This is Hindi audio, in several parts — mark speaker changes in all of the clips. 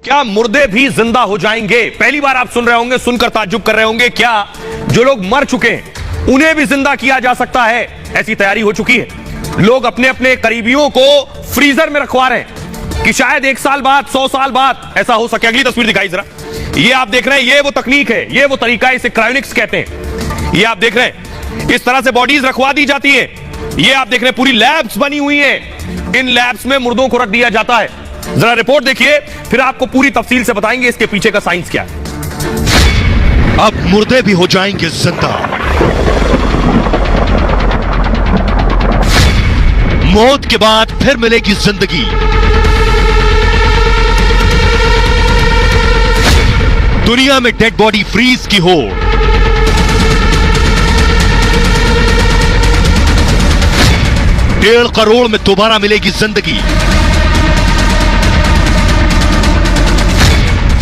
Speaker 1: क्या मुर्दे भी जिंदा हो जाएंगे? पहली बार आप सुन रहे होंगे, सुनकर ताज्जुब कर रहे होंगे। क्या जो लोग मर चुके हैं उन्हें भी जिंदा किया जा सकता है? ऐसी तैयारी हो चुकी है। लोग अपने अपने करीबियों को फ्रीजर में रखवा रहे हैं कि शायद 1 साल बाद, 100 साल बाद ऐसा हो सके। अगली तस्वीर दिखाई जरा। ये आप देख रहे हैं, ये वो तकनीक है, ये वो तरीका है, इसे क्रायोनिक्स कहते हैं। ये आप देख रहे हैं, इस तरह से बॉडीज रखवा दी जाती है। ये आप देख रहे हैं, पूरी लैब्स बनी हुई हैं। इन लैब्स में मुर्दों को रख दिया जाता है। जरा रिपोर्ट देखिए, फिर आपको पूरी तफसील से बताएंगे इसके पीछे का साइंस क्या है।
Speaker 2: अब मुर्दे भी हो जाएंगे जिंदा। मौत के बाद फिर मिलेगी जिंदगी। दुनिया में डेड बॉडी फ्रीज की होड़। 1.5 करोड़ में दोबारा मिलेगी जिंदगी।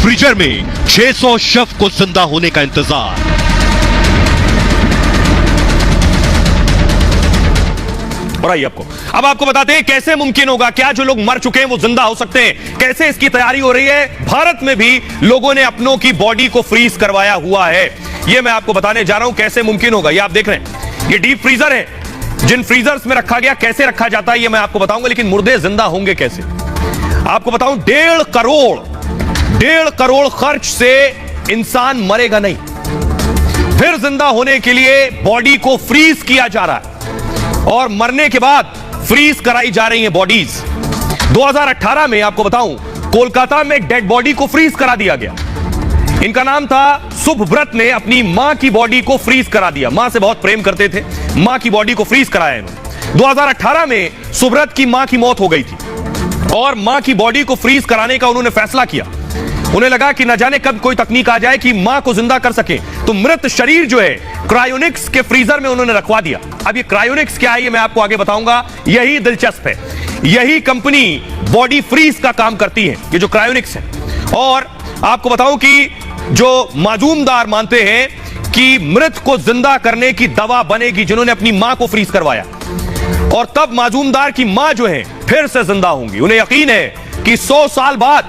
Speaker 2: फ्रीजर में 600 शव को जिंदा होने का इंतजार।
Speaker 1: और आइए अब आपको बताते हैं कैसे मुमकिन होगा। क्या जो लोग मर चुके हैं वो जिंदा हो सकते हैं? कैसे इसकी तैयारी हो रही है? भारत में भी लोगों ने अपनों की बॉडी को फ्रीज करवाया हुआ है। ये मैं आपको बताने जा रहा हूं कैसे मुमकिन होगा। ये आप देख रहे हैं, ये डीप फ्रीजर है। जिन फ्रीजर्स में रखा गया, कैसे रखा जाता है ये मैं आपको बताऊंगा। लेकिन मुर्दे जिंदा होंगे कैसे, आपको बताऊं। 1.5 करोड़ खर्च से इंसान मरेगा नहीं। फिर जिंदा होने के लिए बॉडी को फ्रीज किया जा रहा है और मरने के बाद फ्रीज कराई जा रही है बॉडीज। 2018 में आपको बताऊं, कोलकाता में डेड बॉडी को फ्रीज करा दिया गया। इनका नाम था सुभव्रत ने अपनी मां की बॉडी को फ्रीज करा दिया। मां से बहुत प्रेम करते थे, मां की बॉडी को फ्रीज कराया इन्होंने। 2018 में सुभव्रत की मां की मौत हो गई थी और मां की बॉडी को फ्रीज कराने का उन्होंने फैसला किया। उन्हें लगा कि न जाने कब कोई तकनीक आ जाए कि मां को जिंदा कर सके, तो मृत शरीर जो है क्रायोनिक्स के फ्रीजर में उन्होंने रखवा दिया। अब ये क्रायोनिक्स क्या है ये मैं आपको आगे बताऊंगा। यही दिलचस्प है, यही कंपनी बॉडी फ्रीज का काम करती है, ये जो क्रायोनिक्स है। और आपको बताऊं कि जो माजूमदार मानते हैं कि मृत को जिंदा करने की दवा बनेगी, जिन्होंने अपनी मां को फ्रीज करवाया, और तब माजूमदार की मां जो है फिर से जिंदा होंगी। उन्हें यकीन है कि 100 साल बाद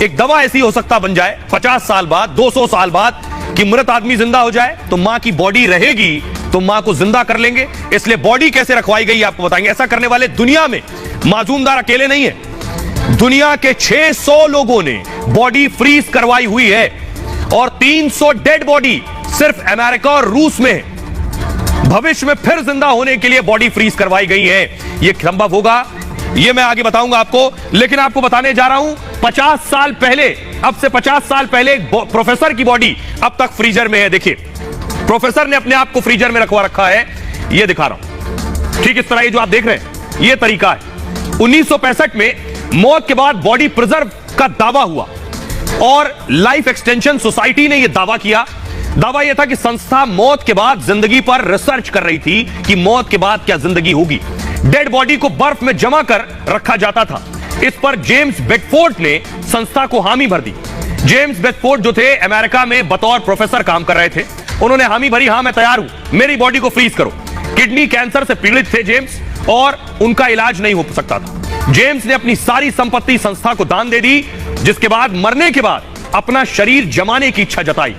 Speaker 1: एक दवा ऐसी हो सकता बन जाए, 50 साल बाद, 200 साल बाद, कि मृत आदमी जिंदा हो जाए तो मां की बॉडी रहेगी, तो मां को जिंदा कर लेंगे। इसलिए बॉडी कैसे रखवाई गई आपको बताएंगे। ऐसा करने वाले दुनिया में माजूमदार अकेले नहीं है। दुनिया के 600 लोगों ने बॉडी फ्रीज करवाई हुई है और 300 डेड बॉडी सिर्फ अमेरिका और रूस में है। भविष्य में फिर जिंदा होने के लिए बॉडी फ्रीज करवाई गई है। यह संभव होगा, यह मैं आगे बताऊंगा आपको। लेकिन आपको बताने जा रहा हूं, 50 साल पहले, अब से 50 साल पहले एक प्रोफेसर की बॉडी अब तक फ्रीजर में है। देखिए, प्रोफेसर ने अपने आप को फ्रीजर में रखवा रखा है। यह दिखा रहा हूं, ठीक इस तरह। ये जो आप देख रहे हैं, यह तरीका है। 1965 में मौत के बाद बॉडी प्रिजर्व का दावा हुआ और लाइफ एक्सटेंशन सोसाइटी ने यह दावा किया। दावा यह था कि संस्था मौत के बाद जिंदगी पर रिसर्च कर रही थी कि मौत के बाद क्या जिंदगी होगी। डेड बॉडी को बर्फ में जमा कर रखा जाता था। इस पर जेम्स बेडफोर्ड ने संस्था को हामी भर दी। जेम्स बेडफोर्ड जो थे अमेरिका में बतौर प्रोफेसर काम कर रहे थे, उन्होंने हामी भरी, हां मैं तैयार हूं, मेरी बॉडी को फ्रीज करो। किडनी कैंसर से पीड़ित थे जेम्स और उनका इलाज नहीं हो सकता था। जेम्स ने अपनी सारी संपत्ति संस्था को दान दे दी, जिसके बाद मरने के बाद अपना शरीर जमाने की इच्छा जताई।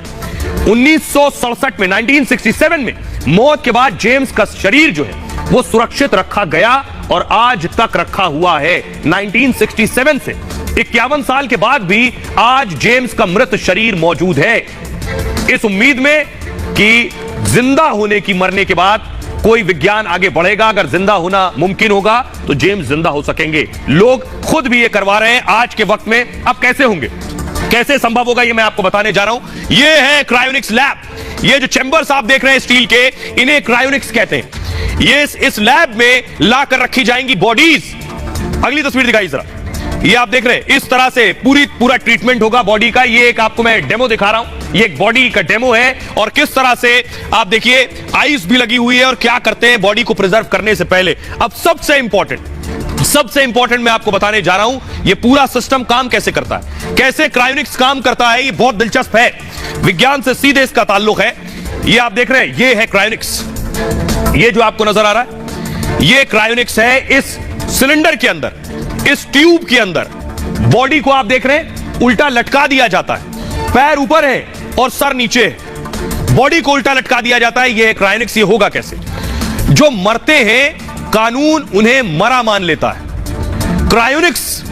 Speaker 1: 1967 में, 1967 में मौत के बाद जेम्स का शरीर जो है वो सुरक्षित रखा गया और आज तक रखा हुआ है। 1967 से 51 साल के बाद भी आज जेम्स का मृत शरीर मौजूद है, इस उम्मीद में कि जिंदा होने की, मरने के बाद कोई विज्ञान आगे बढ़ेगा। अगर जिंदा होना मुमकिन होगा तो जेम्स जिंदा हो सकेंगे। लोग खुद भी ये करवा रहे हैं आज के वक्त में। अब कैसे होंगे, कैसे संभव होगा, ये मैं आपको बताने जा रहा हूं। ये है क्रायोनिक्स लैब। ये जो चैंबर्स आप देख रहे हैं स्टील के, इन्हें क्रायोनिक्स कहते हैं। ये इस लैब में लाकर रखी जाएंगी बॉडीज। अगली तस्वीर दिखाई जरा। ये आप देख रहे हैं, इस तरह से पूरा ट्रीटमेंट होगा बॉडी का। ये एक आपको मैं डेमो दिखा रहा हूं, ये एक बॉडी का डेमो है और किस तरह से आप देखिए आइस भी लगी हुई है और क्या करते हैं बॉडी को प्रिजर्व करने से पहले। अब सबसे इंपॉर्टेंट मैं आपको बताने जा रहा हूं, ये पूरा सिस्टम काम कैसे करता है, कैसे क्रायोनिक्स काम करता है। ये बहुत दिलचस्प है, विज्ञान से सीधे इसका ताल्लुक है। ये आप देख रहे हैं, ये है क्रायोनिक्स। ये जो आपको नजर आ रहा है, ये क्रायोनिक्स है। इस सिलेंडर के अंदर, इस ट्यूब के अंदर बॉडी को आप देख रहे हैं, उल्टा लटका दिया जाता है, पैर ऊपर है और सर नीचे है, बॉडी को उल्टा लटका दिया जाता है। यह क्रायोनिक्स। ये होगा कैसे? जो मरते हैं कानून उन्हें मरा मान लेता है। क्रायोनिक्स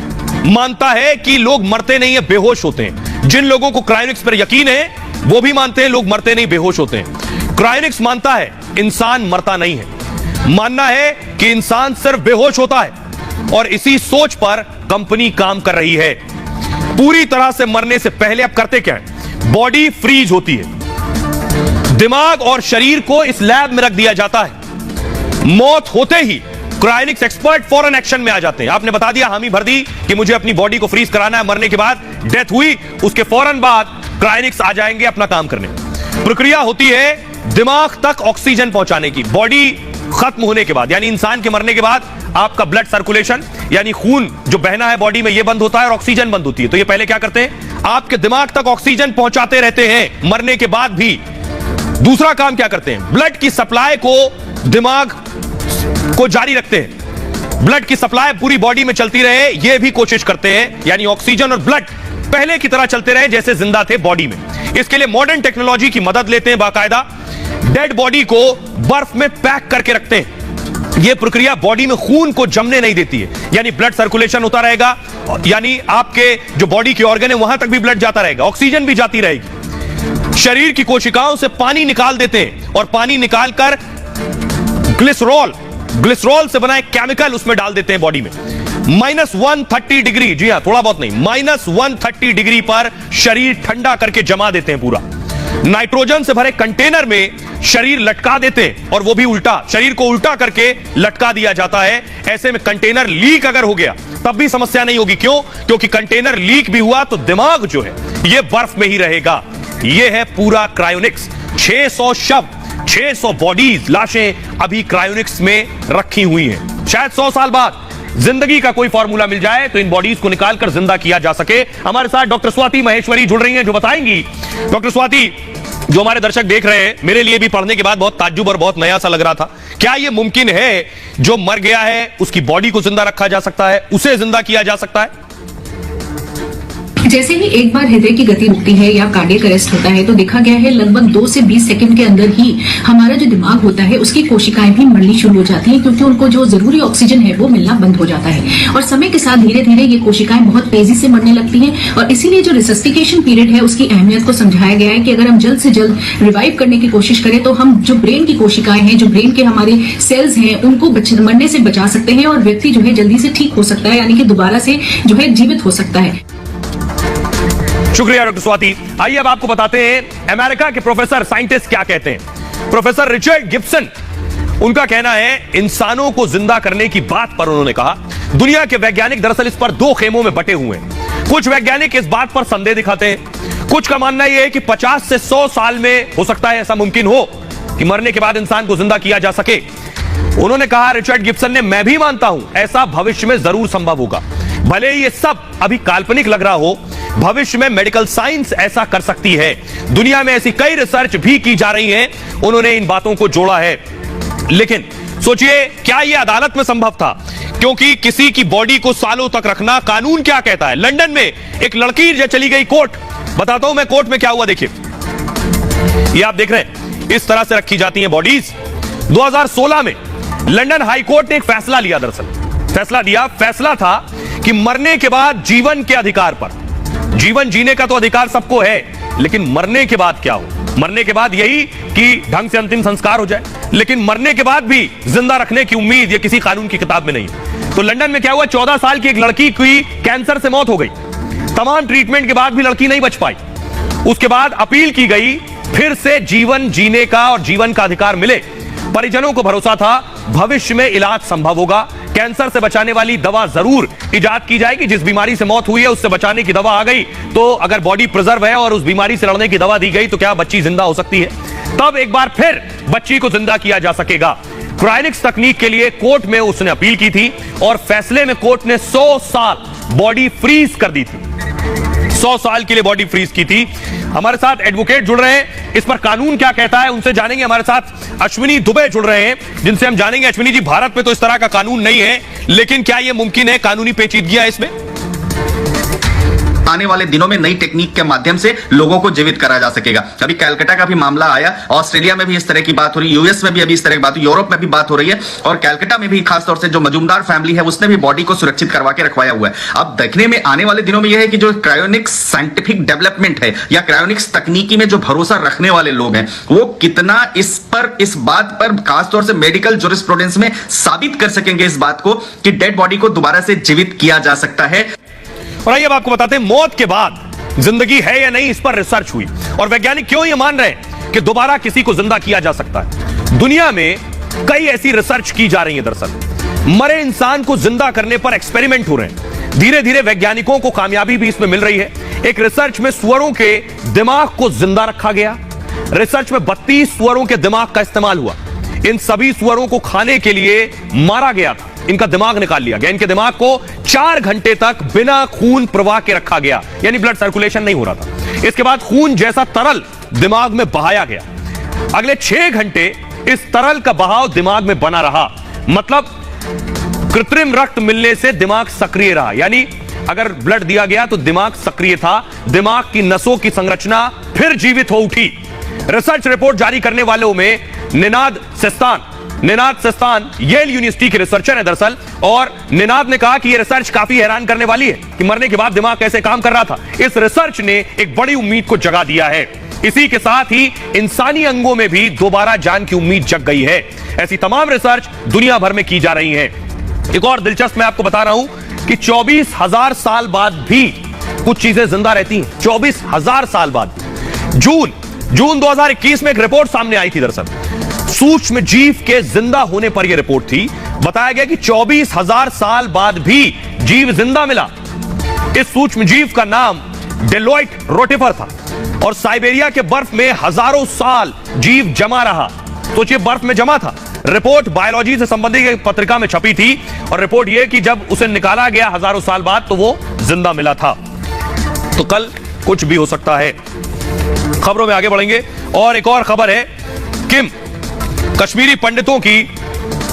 Speaker 1: मानता है कि लोग मरते नहीं है, बेहोश होते हैं। जिन लोगों को क्रायोनिक्स पर यकीन है वो भी मानते हैं लोग मरते नहीं, बेहोश होते हैं। क्रायोनिक्स मानता है इंसान मरता नहीं है, मानना है कि इंसान सिर्फ बेहोश होता है, और इसी सोच पर कंपनी काम कर रही है। पूरी तरह से मरने से पहले अब करते क्या है? बॉडी फ्रीज होती है, दिमाग और शरीर को इस लैब में रख दिया जाता है। मौत होते ही क्रायोनिक्स एक्सपर्ट फौरन एक्शन में आ जाते हैं। आपने बता दिया, हामी भर दी कि मुझे अपनी बॉडी को फ्रीज कराना है, मरने के बाद डेथ हुई, उसके फौरन बाद क्रायोनिक्स आ जाएंगे अपना काम करने। प्रक्रिया होती है दिमाग तक ऑक्सीजन पहुंचाने की। बॉडी खत्म होने के बाद, यानी इंसान के मरने के बाद, आपका ब्लड सर्कुलेशन यानी खून जो बहना है बॉडी में, यह बंद होता है और ऑक्सीजन बंद होती है। तो ये पहले क्या करते हैं? आपके दिमाग तक ऑक्सीजन पहुंचाते रहते हैं मरने के बाद भी। दूसरा काम क्या करते हैं? ब्लड की सप्लाई को दिमाग को जारी रखते हैं, ब्लड की सप्लाई पूरी बॉडी में चलती रहे, यह भी कोशिश करते हैं, यानी ऑक्सीजन और ब्लड पहले की तरह चलते रहे जैसे जिंदा थे बॉडी में। इसके लिए मॉडर्न टेक्नोलॉजी की मदद लेते हैं। बाकायदा डेड बॉडी को बर्फ में पैक करके रखते हैं। यह प्रक्रिया बॉडी में खून को जमने नहीं देती है, यानी ब्लड सर्कुलेशन होता रहेगा, यानी आपके जो बॉडी के ऑर्गन है वहां तक भी ब्लड जाता रहेगा, ऑक्सीजन भी जाती रहेगी। शरीर की कोशिकाओं से पानी निकाल देते हैं और पानी निकालकर ग्लिसरॉल से बना एक केमिकल उसमें डाल देते हैं बॉडी में। -130 डिग्री, जी हां, थोड़ा बहुत नहीं, -130 डिग्री पर शरीर ठंडा करके जमा देते हैं पूरा। नाइट्रोजन से भरे कंटेनर में शरीर लटका देते हैं, और वो भी उल्टा, शरीर को उल्टा करके लटका दिया जाता है। ऐसे में कंटेनर लीक अगर हो गया तब भी समस्या नहीं होगी। क्यों? क्योंकि कंटेनर लीक भी हुआ तो दिमाग जो है ये बर्फ में ही रहेगा। यह है पूरा क्रायोनिक्स। 600 शव, 600 बॉडीज, लाशें अभी क्रायोनिक्स में रखी हुई हैं। शायद 100 साल बाद जिंदगी का कोई फॉर्मूला मिल जाए तो इन बॉडीज को निकालकर जिंदा किया जा सके। हमारे साथ डॉक्टर स्वाति महेश्वरी जुड़ रही हैं, जो बताएंगी। डॉक्टर स्वाति, जो हमारे दर्शक देख रहे हैं, मेरे लिए भी पढ़ने के बाद बहुत ताज्जुब और बहुत नया सा लग रहा था, क्या यह मुमकिन है जो मर गया है उसकी बॉडी को जिंदा रखा जा सकता है, उसे जिंदा किया जा सकता है?
Speaker 3: जैसे ही एक बार हृदय की गति रुकती है या कार्डियक अरेस्ट होता है तो देखा गया है लगभग 2 से 20 सेकंड के अंदर ही हमारा जो दिमाग होता है उसकी कोशिकाएं भी मरनी शुरू हो जाती हैं, क्योंकि उनको जो जरूरी ऑक्सीजन है वो मिलना बंद हो जाता है। और समय के साथ धीरे धीरे ये कोशिकाएं बहुत तेजी से मरने लगती हैं, और इसीलिए जो रिसस्टिकेशन पीरियड है उसकी अहमियत को समझाया गया है कि अगर हम जल्द से जल्द रिवाइव करने की कोशिश करें तो हम जो ब्रेन की कोशिकाएं हैं, जो ब्रेन के हमारे सेल्स हैं, उनको मरने से बचा सकते हैं और व्यक्ति जो है जल्दी से ठीक हो सकता है, यानी कि दोबारा से जो है जीवित हो सकता है।
Speaker 1: शुक्रिया डॉक्टर स्वाति। आइए अब आपको बताते हैं अमेरिका के प्रोफेसर साइंटिस्ट क्या कहते हैं। प्रोफेसर रिचर्ड गिब्सन, उनका कहना है इंसानों को जिंदा करने की बात पर उन्होंने कहा दुनिया के वैज्ञानिक दरअसल इस पर 2 खेमों में बटे हुए हैं। कुछ वैज्ञानिक इस बात पर संदेह दिखाते हैं, कुछ का मानना यह है कि 50 से 100 साल में हो सकता है ऐसा मुमकिन हो कि मरने के बाद इंसान को जिंदा किया जा सके। उन्होंने कहा, रिचर्ड गिब्सन ने, मैं भी मानता हूं ऐसा भविष्य में जरूर संभव होगा। भले ये सब अभी काल्पनिक लग रहा हो, भविष्य में मेडिकल साइंस ऐसा कर सकती है। दुनिया में ऐसी कई रिसर्च भी की जा रही हैं, उन्होंने इन बातों को जोड़ा है। लेकिन सोचिए, क्या यह अदालत में संभव था? क्योंकि किसी की बॉडी को सालों तक रखना, कानून क्या कहता है? लंदन में एक लड़की जो चली गई कोर्ट, बताता हूं मैं कोर्ट में क्या हुआ, देखिए। ये आप देख रहे हैं, इस तरह से रखी जाती हैं बॉडीज। 2016 में लंदन हाई कोर्ट ने एक फैसला लिया, दरअसल फैसला था कि मरने के बाद जीवन के अधिकार पर, जीवन जीने का तो अधिकार सबको है, लेकिन मरने के बाद क्या हो? मरने के बाद यही कि ढंग से अंतिम संस्कार हो जाए, लेकिन मरने के बाद भी जिंदा रखने की उम्मीद ये किसी कानून की किताब में नहीं है। तो लंदन में क्या हुआ, 14 साल की एक लड़की की कैंसर से मौत हो गई। तमाम ट्रीटमेंट के बाद भी लड़की नहीं बच पाई। उसके बाद अपील की गई, फिर से जीवन जीने का और जीवन का अधिकार मिले। परिजनों को भरोसा था भविष्य में इलाज संभव होगा, कैंसर से बचाने वाली दवा जरूर इजाद की जाएगी। जिस बीमारी से मौत हुई है उससे बचाने की दवा आ गई, तो अगर बॉडी प्रिजर्व है और उस बीमारी से लड़ने की दवा दी गई तो क्या बच्ची जिंदा हो सकती है? तब एक बार फिर बच्ची को जिंदा किया जा सकेगा। क्रायोनिक्स तकनीक के लिए कोर्ट में उसने अपील की थी और फैसले में कोर्ट ने 100 साल बॉडी फ्रीज कर दी थी। 100 साल के लिए बॉडी फ्रीज की थी। हमारे साथ एडवोकेट जुड़ रहे हैं, इस पर कानून क्या कहता है उनसे जानेंगे। हमारे साथ अश्विनी दुबे जुड़ रहे हैं, जिनसे हम जानेंगे। अश्विनी जी, भारत में तो इस तरह का कानून नहीं है, लेकिन क्या यह मुमकिन है? कानूनी पेचीदगियां इसमें?
Speaker 4: आने वाले दिनों में नई टेक्निक के माध्यम से लोगों को जीवित करा जा सकेगा। अभी कैलकाटा का भी मामला आया, ऑस्ट्रेलिया में भी इस तरह की बात हो रही है, यूएस में भी अभी इस तरह की बात, यूरोप में भी बात हो रही है, और कैलकाटा में भी खासतौर से जो मजूमदार फैमिली है उसने भी बॉडी को सुरक्षित करवा के रखवाया हुआ है। अब देखने में आने वाले दिनों में यह है कि जो क्रायोनिक्स साइंटिफिक डेवलपमेंट है या क्रायोनिक्स तकनीकी में जो भरोसा रखने वाले लोग हैं वो कितना इस बात पर खासतौर से मेडिकल ज्यूरिस्प्रूडेंस में साबित कर सकेंगे इस बात को कि डेड बॉडी को दोबारा से जीवित किया जा सकता है।
Speaker 1: और आइए अब आपको बताते हैं मौत के बाद जिंदगी है या नहीं, इस पर रिसर्च हुई और वैज्ञानिक क्यों ये मान रहे हैं कि दोबारा किसी को जिंदा किया जा सकता है। दुनिया में कई ऐसी रिसर्च की जा रही है। दरअसल मरे इंसान को जिंदा करने पर एक्सपेरिमेंट हो रहे हैं। धीरे धीरे वैज्ञानिकों को कामयाबी भी इसमें मिल रही है। एक रिसर्च में सुअरों के दिमाग को जिंदा रखा गया। रिसर्च में 32 सुअरों के दिमाग का इस्तेमाल हुआ। इन सभी सुअरों को खाने के लिए मारा गया था, इनका दिमाग निकाल लिया गया। इनके दिमाग को 4 घंटे तक बिना खून प्रवाह के रखा गया, यानी ब्लड सर्कुलेशन नहीं हो रहा था। इसके बाद खून जैसा तरल दिमाग में बहाया गया। अगले 6 घंटे इस तरल का बहाव दिमाग में बना रहा। मतलब कृत्रिम रक्त मिलने से दिमाग सक्रिय रहा, यानी अगर ब्लड दिया गया तो दिमाग सक्रिय था। दिमाग की नसों की संरचना फिर जीवित हो उठी। रिसर्च रिपोर्ट जारी करने वालों में निनाद सेस्तान येल यूनिवर्सिटी के रिसर्चर है दरअसल, और निनाद ने कहा कि यह रिसर्च काफी हैरान करने वाली है कि मरने के बाद दिमाग कैसे काम कर रहा था। इस रिसर्च ने एक बड़ी उम्मीद को जगा दिया है। इसी के साथ ही इंसानी अंगों में भी दोबारा जान की उम्मीद जग गई है। ऐसी तमाम रिसर्च दुनिया भर में की जा रही है। एक और दिलचस्प मैं आपको बता रहा हूं कि 24,000 साल बाद भी कुछ चीजें जिंदा रहती हैं। 24,000 साल बाद। जून 2021 में एक रिपोर्ट सामने आई थी। दरअसल सूक्ष्म जीव के जिंदा होने पर यह रिपोर्ट थी। बताया गया कि 24,000 साल बाद भी जीव जिंदा मिला। इस सूक्ष्म जीव का नाम डेलोइट रोटिफर था और साइबेरिया के बर्फ में हजारों साल जीव जमा रहा। सोचिए, बर्फ में जमा था। रिपोर्ट बायोलॉजी से संबंधित एक पत्रिका में छपी थी और रिपोर्ट यह कि जब उसे निकाला गया हजारों साल बाद तो वो जिंदा मिला था। तो कल कुछ भी हो सकता है। खबरों में आगे बढ़ेंगे और एक और खबर है, किम कश्मीरी पंडितों की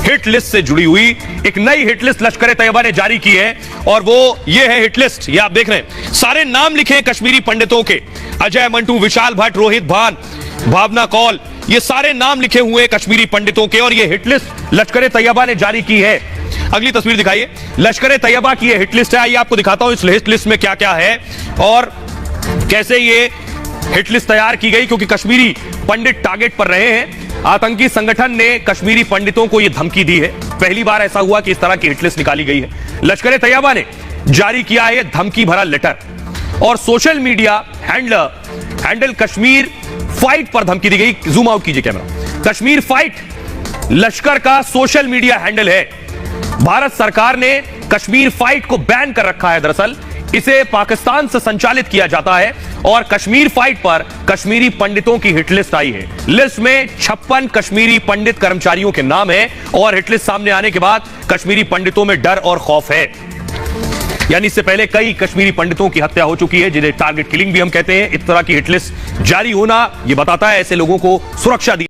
Speaker 1: हिट लिस्ट से जुड़ी हुई एक नई हिट लिस्ट लश्कर तैयबा ने जारी की है और वो ये है हिट लिस्ट। ये आप देख रहे हैं, सारे नाम लिखे हैं कश्मीरी पंडितों के। अजय मंटू, विशाल भट्ट, रोहित भान, भावना कौल, ये सारे नाम लिखे हुए कश्मीरी पंडितों के और ये हिट लिस्ट लश्कर तैयबा ने जारी की है। अगली तस्वीर दिखाइए, लश्कर तैयबा की ये हिट लिस्ट है। आइए आपको दिखाता हूं इस हिट लिस्ट में क्या क्या है और कैसे ये हिट लिस्ट तैयार की गई, क्योंकि कश्मीरी पंडित टारगेट पर रहे हैं। आतंकी संगठन ने कश्मीरी पंडितों को यह धमकी दी है। पहली बार ऐसा हुआ कि इस तरह की हिट लिस्ट निकाली गई है। लश्कर तैयबा ने जारी किया है धमकी भरा लेटर और social media handle Kashmir fight पर धमकी दी गई। जूम आउट कीजिए कैमरा। कश्मीर फाइट लश्कर का सोशल मीडिया हैंडल है। भारत सरकार ने कश्मीर फाइट को बैन कर रखा है। दरअसल इसे पाकिस्तान से संचालित किया जाता है और कश्मीर फाइट पर कश्मीरी पंडितों की हिट लिस्ट आई है। लिस्ट में 56 कश्मीरी पंडित कर्मचारियों के नाम है और हिट लिस्ट सामने आने के बाद कश्मीरी पंडितों में डर और खौफ है। यानी इससे पहले कई कश्मीरी पंडितों की हत्या हो चुकी है, जिन्हें टारगेट किलिंग भी हम कहते हैं। इस तरह की हिट लिस्ट जारी होना यह बताता है ऐसे लोगों को सुरक्षा दी